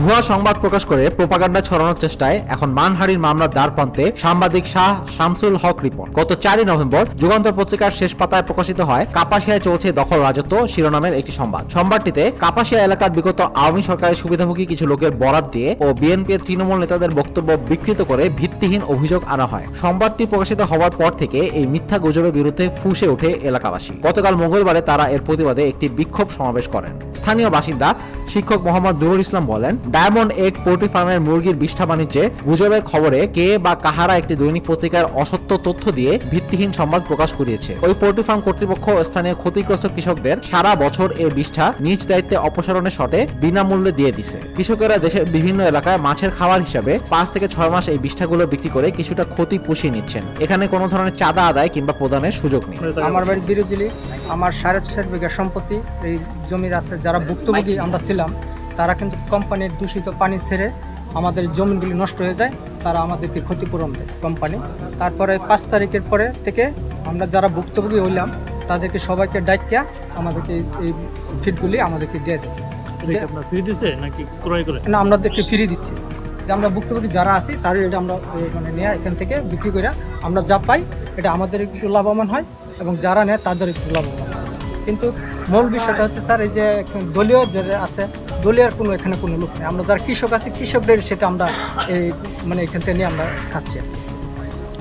ভুয়া সংবাদ প্রকাশ করে প্রোপাগান্ডা ছড়ানোর চেষ্টায় এখন মানহানির মামলার দ্বারপ্রান্তে সাংবাদিক শাহ শামসুল হক রিপন। গত 4 নভেম্বর যুগান্তর পত্রিকার শেষ পাতায় প্রকাশিত হয় কাপাসিয়ায় চলছে দখল রাজত্ব শিরোনামের একটি সংবাদ। সংবাদটিতে কাপাসিয়া এলাকার বিগত আওয়ামী সরকারের সুবিধাভোগী কিছু লোকের বরাত দিয়ে ও বিএনপি এর তৃণমূল নেতাদের বক্তব্য বিকৃত করে ভিত্তিহীন অভিযোগ আনা হয়। সংবাদটি প্রকাশিত হওয়ার পর থেকে এই মিথ্যা গুজবের বিরুদ্ধে ফুঁসে ওঠে এলাকাবাসী। গতকাল মঙ্গলবারে তারা এর প্রতিবাদে একটি বিক্ষোভ সমাবেশ করেন। স্থানীয় বাসিন্দা শিক্ষক মোহাম্মদ নুরুল ইসলাম বলেন, ডায়মন্ড এগ পোল্ট্রি ফার্মের মুরগির বিষ্ঠা বাণিজ্যে গুজবের খবরে কে বা কাহারা একটি দৈনিক পত্রিকার অসত্য তথ্য দিয়ে ভিত্তিহীন সংবাদ প্রকাশ করিয়েছে। ওই পোল্ট্রি ফার্ম কর্তৃপক্ষ স্থানীয় ক্ষতিগ্রস্ত কৃষকদের সারা বছর এই বিষ্ঠা নিজ দায়িত্বে অপসারণের শর্তে বিনামূল্যে দিয়ে দিছে। কৃষকেরা দেশের বিভিন্ন এলাকায় মাছের খাবার হিসাবে 5 থেকে 6 মাস এই বিষ্ঠাগুলো বিক্রি করে কিছুটা ক্ষতি পুষিয়ে নিচ্ছেন। এখানে কোনো ধরনের চাঁদা আদায় কিংবা প্রদানের সুযোগ নেই। আমার বাড়ি বিরোজিলি, আমার 6.5 বিঘা সম্পত্তি এই জমির আছে। যারা ভুক্তভোগী আমরা ছিলাম, তারা কিন্তু কোম্পানির দূষিত পানি ছেড়ে আমাদের জমিগুলি নষ্ট হয়ে যায়। তারা আমাদেরকে ক্ষতিপূরণ দেয় কোম্পানি। তারপরে 5 তারিখের পরে থেকে আমরা যারা ভুক্তভোগী হইলাম তাদেরকে সবাইকে ডাকিয়া আমাদেরকে এই ফিডগুলি আমাদেরকে দিয়ে দেয়। না, আমাদেরকে ফ্রি দিচ্ছে। যে আমরা ভুক্তভোগী যারা আছি তার এটা আমরা মানে নিয়ে এখান থেকে বিক্রি করে আমরা যা পাই এটা আমাদের একটু লাভবান হয় এবং যারা নেয় তাদের একটু লাভবান হয়। কিন্তু মূল বিষয়টা হচ্ছে স্যার, এই যে দলীয় যারা আছে, দলীয় কোনো এখানে কোনো লোক নেই। আমরা যারা কৃষক আছে, কৃষকদের সেটা আমরা এই মানে এখান থেকে নিয়ে আমরা খাচ্ছি।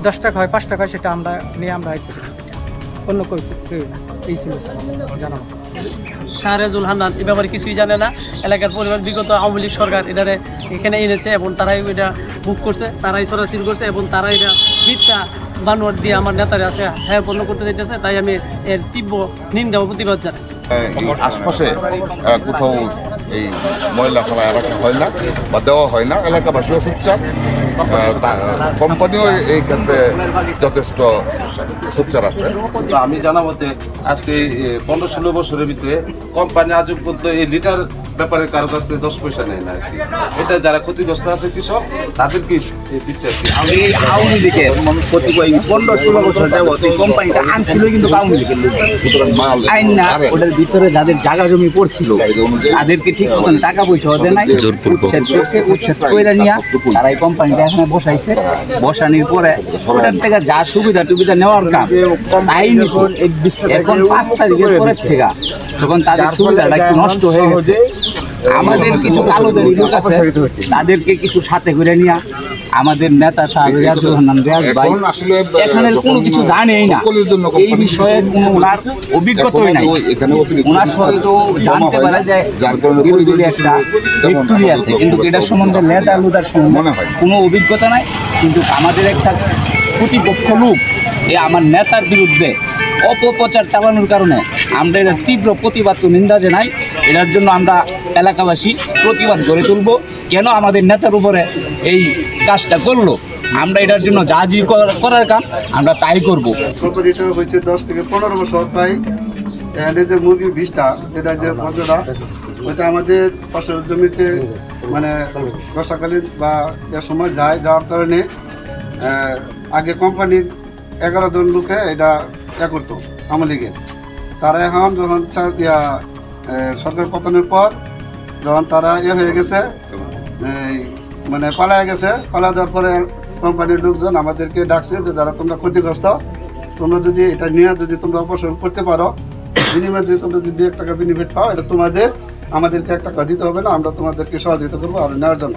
10 টাকা হয়, 5 টাকা হয়, সেটা আমরা নিয়ে আমরা অন্য কেউ না। এই ছিল স্যার জানাবো। শাহরেজুল হান্নান এ ব্যাপারে কিছুই জানে না। এলাকার পরিবার বিগত আওয়ামী লীগ সরকার এটারে এখানে এনেছে এবং তারাই এটা বুক করছে, তারাই সরাসরি করছে এবং তারা এটা মিথ্যা বানোয়ার দিয়ে আমার নেতারা আছে হ্যাঁ পণ্য করতে চাইতেছে। তাই আমি এর তীব্র নিন্দা ও প্রতিবাদ জানাই। আশপাশে কোথাও এই ময়লা ফেলা রাখা হয় না বা দেওয়া হয় না। এলাকাবাসীও সোচ্চার, কোম্পানিও এই ক্ষেত্রে যথেষ্ট সোচ্চার আছে। আমি জানা মতে আজকে 15-16 বছরের ভিতরে কোম্পানি আজ পর্যন্ত এই লিটার ব্যাপারে কারো কাছ থেকে 10 পয়সা নেয় না। এটা যারা ক্ষতিগ্রস্ত আছে কৃষক তাদেরকে দিচ্ছে আর কি। আমি আওয়ামী লীগের কতিপয় 15-16 বছর যাবত এই কোম্পানিটা আনছিল, কিন্তু আওয়ামী লীগের লোক আইন না। ওটার ভিতরে যাদের জায়গা জমি পড়ছিল তাদেরকে ঠিক মতন টাকা পয়সা দেয় নাই, উচ্ছেদ করে নিয়ে তারা এই কোম্পানিটা এখানে বসাইছে। বসানোর পরে ওটার থেকে যা সুবিধা টুবিধা নেওয়ার কাম তাই নিত। এখন 5 তারিখের পরের থেকে যখন তাদের সুবিধাটা একটু নষ্ট হয়ে গেছে, আমাদের কিছু কালোদারি লোক আছে তাদেরকে কিছু সাথে করে নিয়ে আমাদের নেতা সাহেব রিয়াজুল হান্নান রিয়াজ ভাই এখানে কোনো কিছু জানেই না, এই বিষয়ে কোনো ওনার অভিজ্ঞতাই নাই। ওনার সাথে তো জানতে পারে যে বিরোধী একটা ভিক্টোরি আছে, কিন্তু এটার সম্বন্ধে নেতা লুদার সম্বন্ধে কোনো অভিজ্ঞতা নাই। কিন্তু আমাদের একটা প্রতিপক্ষ লোক আমার নেতার বিরুদ্ধে অপপ্রচার চালানোর কারণে আমরা এটার তীব্র প্রতিবাদ ও নিন্দা জানাই। এটার জন্য আমরা এলাকাবাসী প্রতিবাদ গড়ে তুলব। কেন আমাদের নেতার উপরে এই কাজটা করলো, আমরা এটার জন্য যা জি করার কাম আমরা তাই করবো। কোম্পানিটা হয়েছে 10 থেকে 15 বছর প্রায়। এখানে যে মুরগির বিষটা, যেটা যে পর্যটা, ওইটা আমাদের পাশের জমিতে মানে বর্ষাকালীন বা এর সময় যাওয়ার কারণে আগে কোম্পানির 11 জন লোকে এটা করতো আওয়ামী লীগের। তারা এখন যখন সরকার পতনের পর যখন তারা হয়ে গেছে, মানে পালায় গেছে, পালা যাওয়ার পরে কোম্পানির লোকজন আমাদেরকে ডাকছে যে যারা তোমরা ক্ষতিগ্রস্ত, তোমরা যদি এটা নিয়ে যদি তোমরা অপসারণ করতে পারো, বিনিময়ে যদি তোমরা যদি 1 টাকা বেনিফিট পাও, এটা আমাদেরকে 1 টাকা দিতে হবে না, আমরা তোমাদেরকে সহযোগিতা করবো আরো নেওয়ার জন্য।